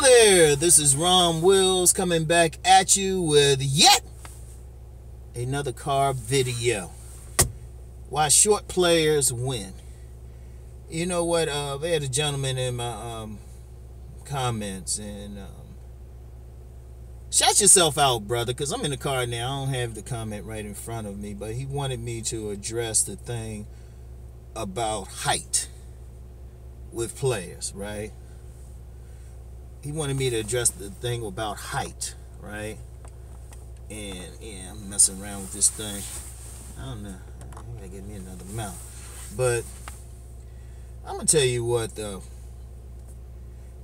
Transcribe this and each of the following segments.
there, this is Rom Wills coming back at you with yet another car video. Why short players win. You know what, they had a gentleman in my comments, and shout yourself out, brother, because I'm in the car now. I don't have the comment right in front of me, but he wanted me to address the thing about height with players, right? He wanted me to address the thing about height, right? And yeah, I'm messing around with this thing. I don't know. I gotta get me another mount. But I'm gonna tell you what, though.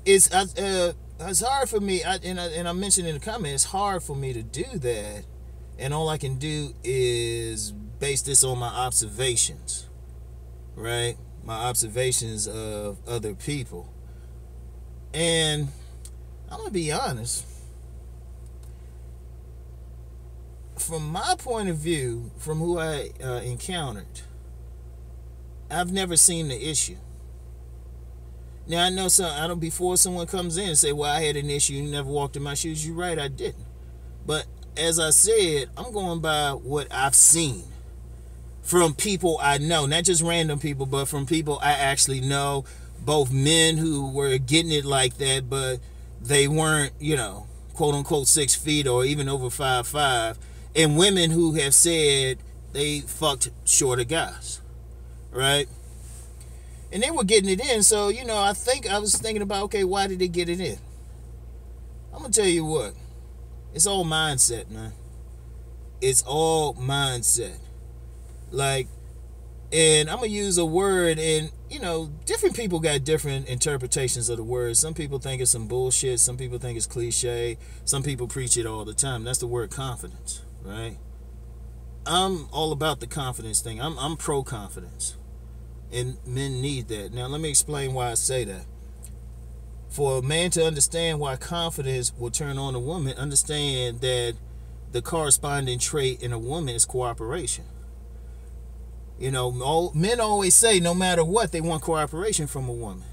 It's hard for me, and I mentioned in the comments, it's hard for me to do that, and all I can do is base this on my observations, right? My observations of other people. And I'm gonna be honest, from my point of view, from who I encountered, I've never seen the issue. Now I know before someone comes in and say, well, I had an issue, you never walked in my shoes. You're right, I didn't. But as I said, I'm going by what I've seen from people I know, not just random people, but from people I actually know, both men who were getting it like that, but they weren't, quote unquote 6 feet or even over 5'5", and women who have said they fucked shorter guys, right? And they were getting it in, so, I was thinking about, okay, why did they get it in? I'm going to tell you what. It's all mindset, man. It's all mindset. And I'm going to use a word, and, different people got different interpretations of the word. Some people think it's some bullshit. Some people think it's cliche. Some people preach it all the time. That's the word confidence, right? I'm all about the confidence thing. I'm pro-confidence. And men need that. Now, let me explain why I say that. For a man to understand why confidence will turn on a woman, understand that the corresponding trait in a woman is cooperation. Men always say no matter what, they want cooperation from a woman.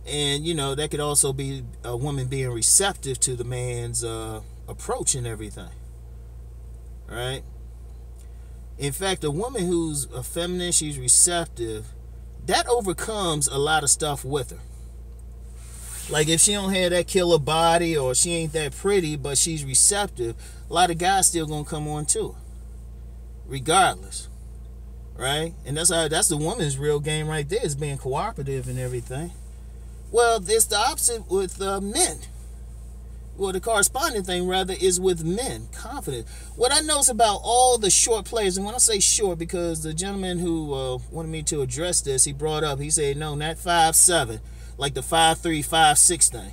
And, that could also be a woman being receptive to the man's approach and everything. Right? In fact, a woman who's a feminine, she's receptive, that overcomes a lot of stuff with her. Like if she don't have that killer body or she ain't that pretty, but she's receptive, a lot of guys still gonna come on to her. Regardless. Right? And that's the woman's real game right there, is being cooperative and everything. Well, it's the opposite with men. Well, the corresponding thing, rather, is with men. Confident. What I notice about all the short players, and when I say short, because the gentleman who wanted me to address this, he said, no, not 5'7", like the 5'3", 5'6" thing.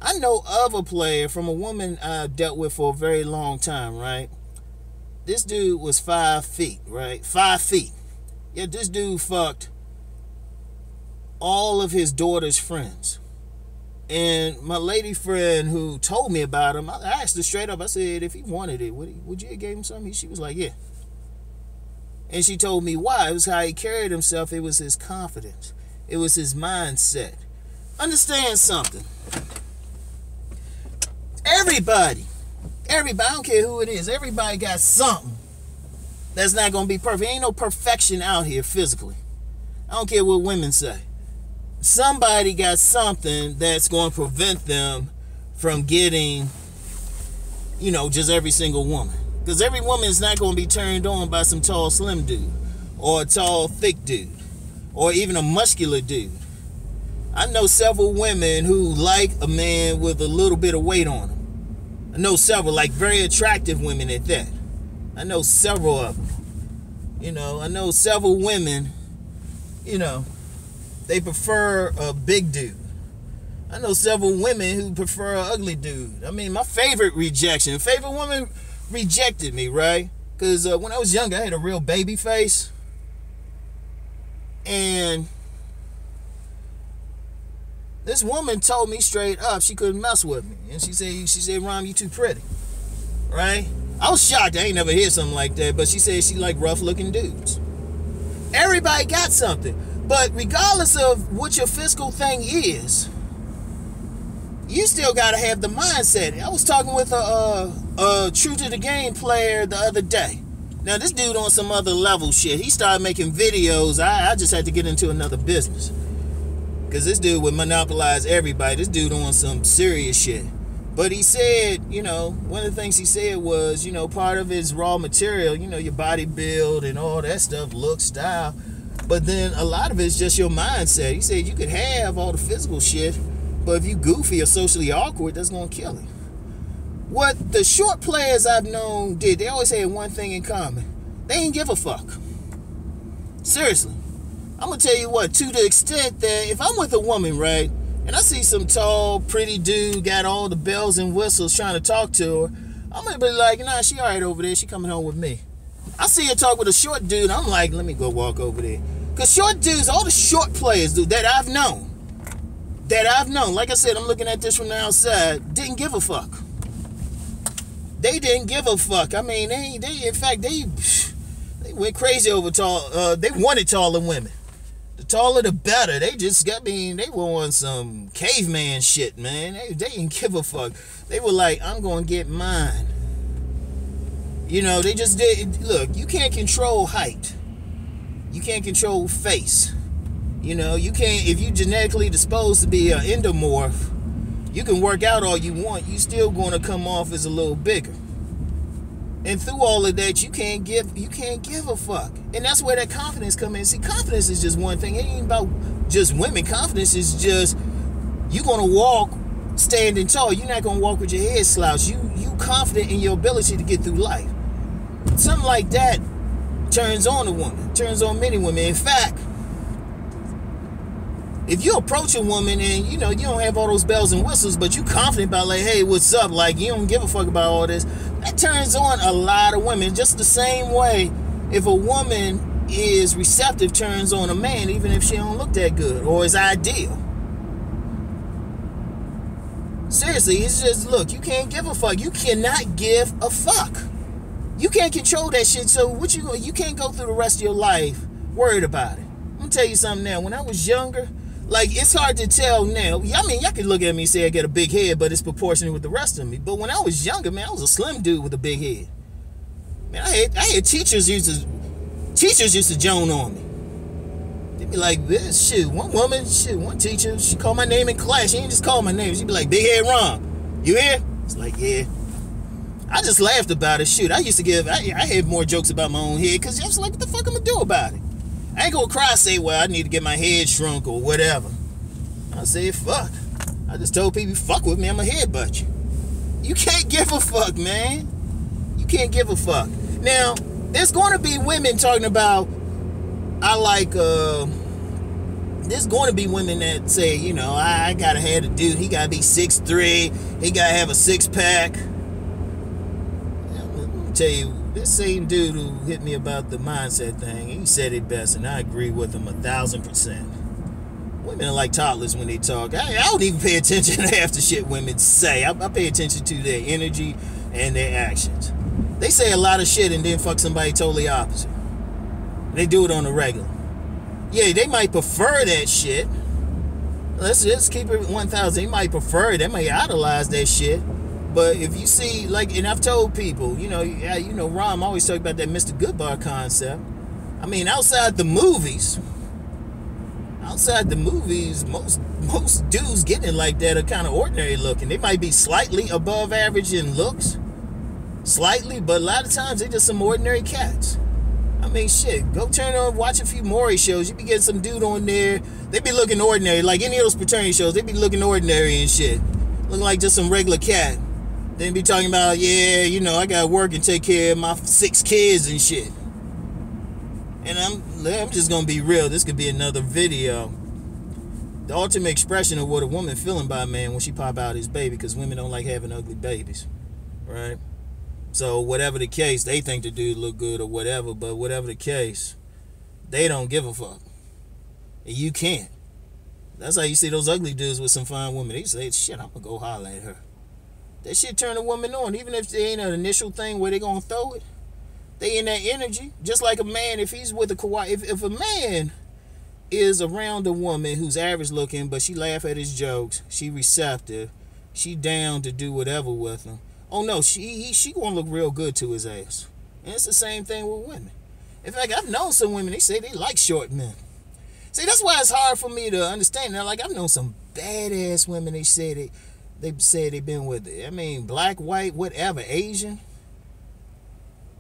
I know of a player from a woman I've dealt with for a very long time, right? This dude was 5 feet, right? 5 feet. Yeah, this dude fucked all of his daughter's friends. And my lady friend who told me about him, I asked her straight up, I said, if he wanted it, would you have gave him something? She was like, yeah. And she told me why. It was how he carried himself. It was his confidence. It was his mindset. Understand something. Everybody, I don't care who it is, everybody got something that's not going to be perfect. Ain't no perfection out here physically. I don't care what women say. Somebody got something that's going to prevent them from getting, just every single woman. Because every woman is not going to be turned on by some tall, slim dude, or a tall, thick dude, or even a muscular dude. I know several women who like a man with a little bit of weight on him. I know several, like very attractive women at that. I know several of them. I know several women, they prefer a big dude. I know several women who prefer an ugly dude. I mean, my favorite woman rejected me, right? Because when I was younger, I had a real baby face. And this woman told me straight up she couldn't mess with me. And she said, Rom, you too pretty. Right? I was shocked. I ain't never heard something like that. But she said she like rough-looking dudes. Everybody got something. But regardless of what your physical thing is, you still gotta have the mindset. I was talking with a true to the game player the other day. Now this dude on some other level shit. He started making videos. I just had to get into another business, because this dude would monopolize everybody. This dude on some serious shit. But he said, one of the things he said was, part of his raw material, your body build and all that stuff, look, style. But then a lot of it's just your mindset. He said you could have all the physical shit, but if you goofy or socially awkward, that's going to kill him. What the short players I've known did, they always had one thing in common. They ain't give a fuck. Seriously. I'm going to tell you what, to the extent that if I'm with a woman, right, and I see some tall, pretty dude got all the bells and whistles trying to talk to her, I'm going to be like, nah, she all right over there. She coming home with me. I see her talk with a short dude. I'm like, let me go walk over there. Because short dudes, all the short players, dude, that I've known, like I said, I'm looking at this from the outside, didn't give a fuck. They didn't give a fuck. I mean, they went crazy over tall. They wanted taller women. The taller the better. They just they were on some caveman shit, man. They didn't give a fuck. They were like, I'm going to get mine. They just did. Look, you can't control height. You can't control face. You can't, if you genetically disposed to be an endomorph, you can work out all you want. You still going to come off as a little bigger. And through all of that, you can't give a fuck. And that's where that confidence comes in. See, confidence is just one thing. It ain't about just women. Confidence is just, you going to walk standing tall. You're not going to walk with your head slouched. You confident in your ability to get through life. Something like that turns on a woman. Turns on many women. In fact, if you approach a woman and, you don't have all those bells and whistles, but you confident about, like, hey, what's up? Like, you don't give a fuck about all this. That turns on a lot of women. Just the same way, if a woman is receptive, turns on a man, even if she don't look that good or is ideal. Seriously, it's just, look, you can't give a fuck. You cannot give a fuck. You can't control that shit, so you can't go through the rest of your life worried about it. I'm gonna tell you something now. When I was younger, like, it's hard to tell now. I mean, y'all can look at me and say I got a big head, but it's proportionate with the rest of me. But when I was younger, man, I was a slim dude with a big head. Man, I had teachers used to joan on me. They'd be like, this shit, one teacher, she called my name in class. She didn't just call my name. She'd be like, Big Head Rom, you here? It's like, yeah. I just laughed about it. Shoot, I had more jokes about my own head, because I was like, what the fuck I'm gonna do about it? I ain't gonna cry and say, well, I need to get my head shrunk or whatever. I said, fuck. I just told people, fuck with me, I'm a headbutt you. You can't give a fuck, man. You can't give a fuck. Now, there's going to be women talking about, there's going to be women that say, I gotta have a dude, he gotta be 6'3", he gotta have a six-pack. Let me tell you, this same dude who hit me about the mindset thing, he said it best, and I agree with him 1,000%. Women are like toddlers when they talk. I don't even pay attention to half the shit women say. I pay attention to their energy and their actions. They say a lot of shit and then fuck somebody totally opposite. They do it on the regular. Yeah, they might prefer that shit. Let's just keep it 1,000. They might prefer it. They might idolize that shit. But if you see, like, and I've told people, Rom always talk about that Mr. Goodbar concept. I mean, outside the movies, most dudes getting it like that are kind of ordinary looking. They might be slightly above average in looks, slightly, but a lot of times they're just some ordinary cats. I mean, shit, go turn on, watch a few Maury shows. You be getting some dude on there, they be looking ordinary, like any of those fraternity shows, they be looking ordinary and shit, looking like just some regular cat. Then be talking about, yeah, I gotta work and take care of my 6 kids and shit. And I'm just gonna be real. This could be another video. The ultimate expression of what a woman feeling by a man when she pop out his baby, because women don't like having ugly babies, right? So whatever the case, they think the dude look good or whatever, but whatever the case, they don't give a fuck. And you can't. That's how you see those ugly dudes with some fine women. They say, shit, I'm gonna go holler at her. That shit turn a woman on, even if there ain't an initial thing where they gonna throw it. They in that energy, just like a man. If he's with if a man is around a woman who's average looking, but she laugh at his jokes, she receptive, she down to do whatever with him. Oh no, she gonna look real good to his ass. And it's the same thing with women. In fact, I've known some women, they say they like short men. See, that's why it's hard for me to understand. Now, like, I've known some badass women, they say they've been with, I mean, black, white, whatever, Asian.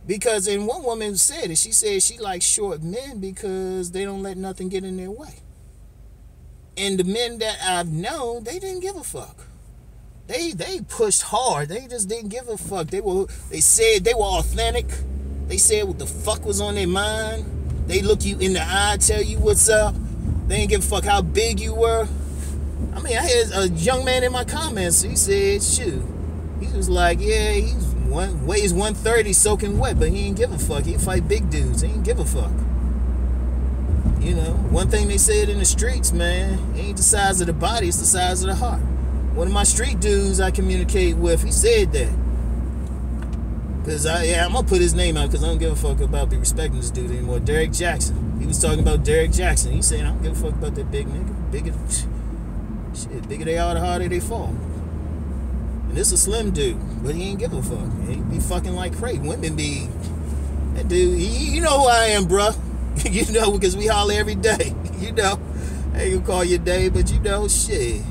Because, and one woman said it, she said she likes short men because they don't let nothing get in their way. And the men that I've known, they didn't give a fuck. They pushed hard. They just didn't give a fuck. They said they were authentic. They said what the fuck was on their mind. They look you in the eye, tell you what's up. They didn't give a fuck how big you were. I mean, I had a young man in my comments. He said, shoot. He was like, yeah, weighs 130 soaking wet, but he ain't give a fuck. He fight big dudes. He ain't give a fuck. You know, one thing they said in the streets, man, it ain't the size of the body, it's the size of the heart. One of my street dudes I communicate with, he said that. Because I'm going to put his name out because I don't give a fuck about be respecting this dude anymore. Derek Jackson. He was talking about Derek Jackson. He said, I don't give a fuck about that big nigga. Bigger they are, the harder they fall. And this a slim dude, but he ain't give a fuck. He be fucking like crazy. Women be, that dude, you know who I am, bruh. You know, because we holler every day. You know, I ain't gonna call you Dave, but you know, shit.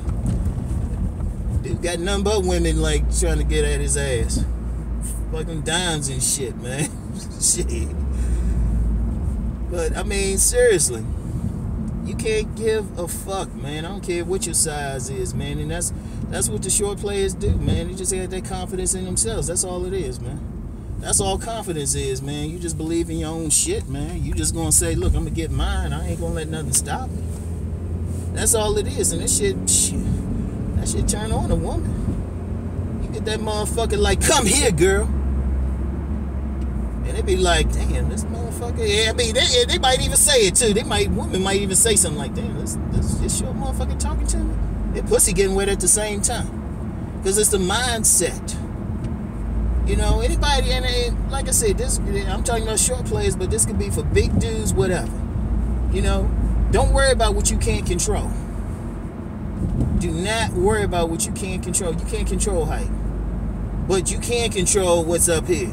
Dude got nothing but women like trying to get at his ass. Fucking dimes and shit, man. Shit. But I mean, seriously, you can't give a fuck, man. I don't care what your size is, man. And that's what the short players do, man. They just have that confidence in themselves. That's all it is, man. That's all confidence is, man. You just believe in your own shit, man. You just gonna say, look, I'm gonna get mine. I ain't gonna let nothing stop me. That's all it is. And that shit turn on a woman. You get that motherfucker like, come here, girl. And they be like, damn, this motherfucker. Yeah, I mean, they might even say it too. Women might even say something like, damn, this your motherfucker talking to me. Their pussy getting wet at the same time. Because it's the mindset. You know, anybody, and like I said, I'm talking about short players, but this could be for big dudes, whatever. You know, don't worry about what you can't control. Do not worry about what you can't control. You can't control height. But you can control what's up here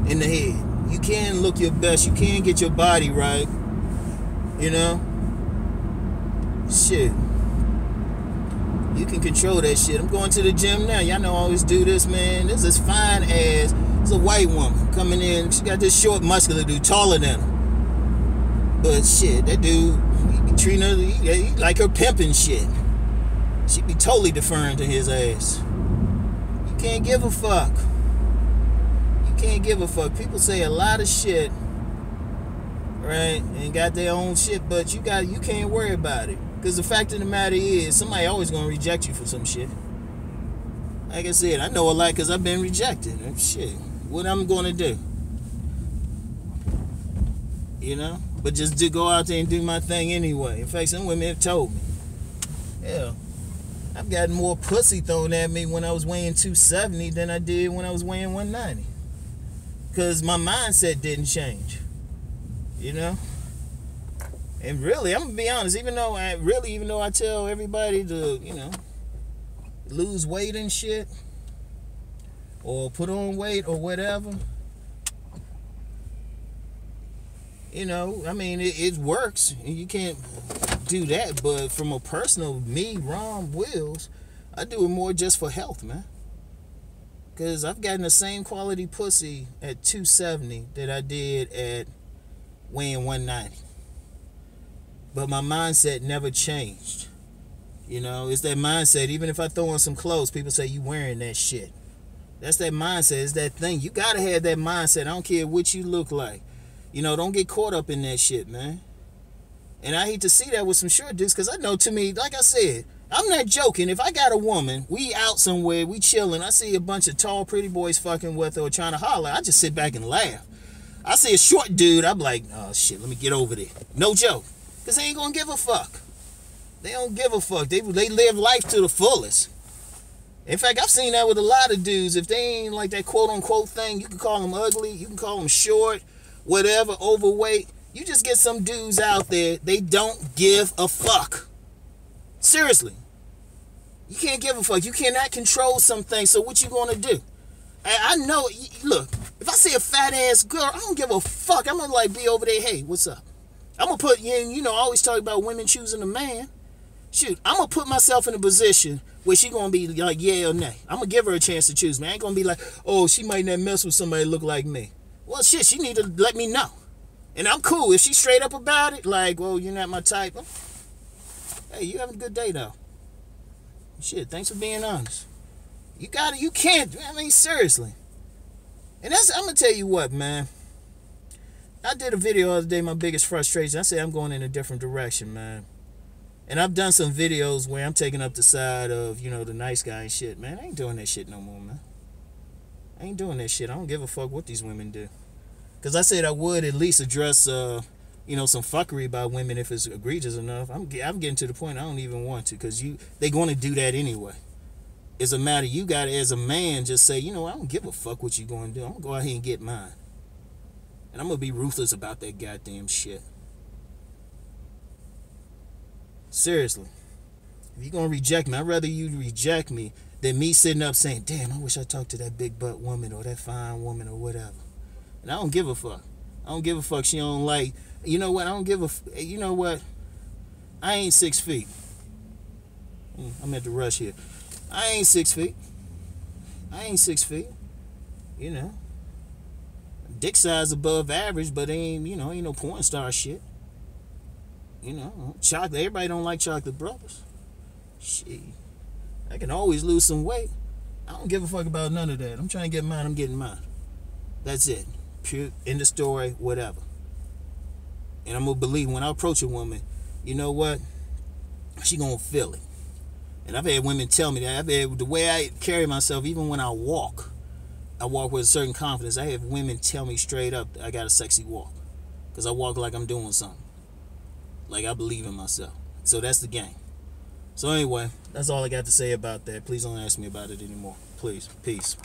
in the head. You can look your best. You can get your body right. You know? Shit. You can control that shit. I'm going to the gym now. Y'all know I always do this, man. This is fine ass. It's a white woman coming in. She got this short, muscular dude, taller than her. But shit, that dude, he be treating her, he like her pimping shit. She be totally deferring to his ass. You can't give a fuck. You can't give a fuck. People say a lot of shit, right? And got their own shit, but you can't worry about it. Because the fact of the matter is, somebody always going to reject you for some shit. Like I said, I know a lot because I've been rejected. Shit. What I'm going to do? You know? But just to go out there and do my thing anyway. In fact, some women have told me. Hell, I've gotten more pussy thrown at me when I was weighing 270 than I did when I was weighing 190. Because my mindset didn't change. You know? And really, I'm gonna be honest, even though I tell everybody to, you know, lose weight and shit, or put on weight or whatever, you know, I mean, it works. You can't do that, but from a personal, me, Rom Wills, I do it more just for health, man. Because I've gotten the same quality pussy at 270 that I did at weighing 190. But my mindset never changed. You know, it's that mindset. Even if I throw on some clothes, people say, you wearing that shit. That's that mindset. It's that thing. You got to have that mindset. I don't care what you look like. You know, don't get caught up in that shit, man. And I hate to see that with some short dudes because I know, to me, like I said, I'm not joking. If I got a woman, we out somewhere, we chilling, I see a bunch of tall, pretty boys fucking with her or trying to holler, I just sit back and laugh. I see a short dude, I'm like, oh shit, let me get over there. No joke. Because they ain't going to give a fuck. They don't give a fuck. They live life to the fullest. In fact, I've seen that with a lot of dudes. If they ain't like that quote-unquote thing, you can call them ugly, you can call them short, whatever, overweight. You just get some dudes out there, they don't give a fuck. Seriously. You can't give a fuck. You cannot control some things. So what you gonna do? I know. Look, if I see a fat ass girl, I don't give a fuck. I'm gonna like be over there. Hey, what's up? I'm gonna put you in. You know, I always talk about women choosing a man. Shoot, I'm gonna put myself in a position where she gonna be like, yeah or nay. I'm gonna give her a chance to choose me. I ain't gonna be like, oh, she might not mess with somebody that look like me. Well, shit, she need to let me know. And I'm cool. If she's straight up about it, like, well, you're not my type. Oh, hey, you having a good day, though. Shit, thanks for being honest. You got it. You can't. I mean, seriously. And I'm going to tell you what, man. I did a video the other day, my biggest frustration. I said I'm going in a different direction, man. And I've done some videos where I'm taking up the side of, you know, the nice guy and shit. Man, I ain't doing that shit no more, man. I ain't doing that shit. I don't give a fuck what these women do. Because I said I would at least address, you know, some fuckery by women if it's egregious enough. I'm getting to the point I don't even want to, because they're going to do that anyway. It's a matter you got to, as a man, just say, you know, I don't give a fuck what you going to do. I'm going to go out here and get mine. And I'm going to be ruthless about that goddamn shit. Seriously. If you're going to reject me, I'd rather you reject me than me sitting up saying, damn, I wish I talked to that big butt woman or that fine woman or whatever. And I don't give a fuck. I don't give a fuck. She don't like, you know what? I don't give a, you know what? I ain't 6 feet. I'm at the rush here. I ain't 6 feet. I ain't 6 feet. You know. Dick size above average, but ain't, you know, ain't no porn star shit. You know, chocolate. Everybody don't like chocolate brothers. Shit. I can always lose some weight. I don't give a fuck about none of that. I'm trying to get mine. I'm getting mine. That's it. Pure, end of story, whatever. And I'm going to believe when I approach a woman, you know what? She going to feel it. And I've had women tell me that. I've had, the way I carry myself, even when I walk with a certain confidence. I have women tell me straight up I got a sexy walk. Because I walk like I'm doing something. Like I believe in myself. So that's the game. So anyway, that's all I got to say about that. Please don't ask me about it anymore. Please. Peace.